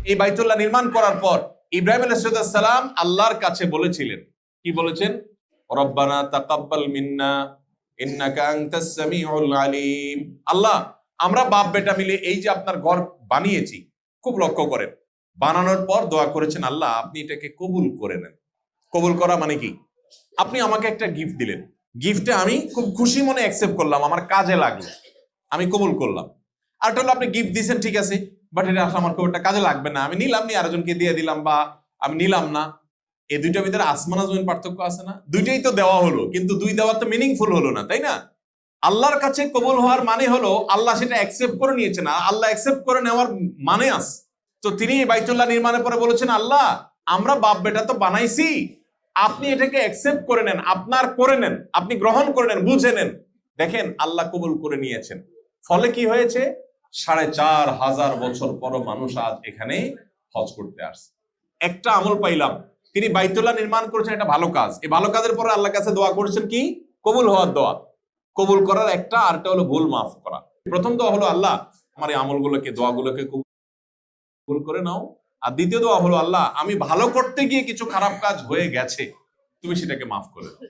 এই বাইতুল্লাহ নির্মাণ করার পর ইব্রাহিম আলাইহিস সালাম আল্লাহর কাছে বলেছিলেন, কি বলেছেন? রব্বানা তাকাব্বাল মিন্না ইন্নাকা আনতাস সামিউল আলিম। আল্লাহ, আমরা বাপ বেটা মিলে এই যে আপনার ঘর বানিয়েছি, খুব লক্ষ্য করেন, বানানোর পর দোয়া করেছেন, আল্লাহ আপনি এটাকে কবুল করে নেন। কবুল করা মানে কি? আপনি আমাকে একটা গিফট দিলেন, গিফটে আমি খুব খুশি মনে অ্যাকসেপ্ট করলাম, আমার কাজে লাগলো, আমি কবুল করলাম। আর হলো আপনি গিফট দিয়েছেন, ঠিক আছে, বাট এটা আসলে আমার খুব একটা কাজে লাগবে না, আমি নিলাম, নি আরেকজনকে দিয়ে দিলাম, বা আমি নিলাম না। এই দুইটার ভিতরে আসমান জমিন পার্থক্য আছে না? দুইটাই তো দেওয়া হলো, কিন্তু দুই দেওয়া তো মিনিংফুল হলো না, তাই না? আল্লাহর কাছে কবুল হওয়ার মানে হলো আল্লাহ সেটা অ্যাকসেপ্ট করে নিয়েছেন, আল্লাহ অ্যাকসেপ্ট করে নেওয়ার মানে আছে। তো তিনি বাইতুল্লাহ নির্মাণের পরে বলেছেন, আল্লাহ আমরা বাপ বেটা তো বানাইছি, আপনি এটাকে অ্যাকসেপ্ট করে নেন, আপনার করে নেন, আপনি গ্রহণ করে নেন, বুঝে নেন। দেখেন আল্লাহ কবুল করে নিয়েছেন, ফলে কি হয়েছে? ৪,৫০০ বছর পর মানুষ আজ এখানে হজ করতে আসছে। একটা আমল পাইলাম, তিনি বাইতুল্লাহ নির্মাণ করেছেন, একটা ভালো কাজ। এই ভালো কাজের পরে আল্লাহর কাছে দোয়া করেছেন, কি? কবুল হওয়ার দোয়া। কবুল করার একটা, আরটা হলো ভুল মাফ করা। প্রথম দোয়া হলো, আল্লাহ আমার এই আমলগুলোকে, দোয়াগুলোকে কবুল করে নাও। আর দ্বিতীয় দোয়া হলো, আল্লাহ আমি ভালো করতে গিয়ে কিছু খারাপ কাজ হয়ে গেছে, তুমি সেটাকে মাফ করে দাও।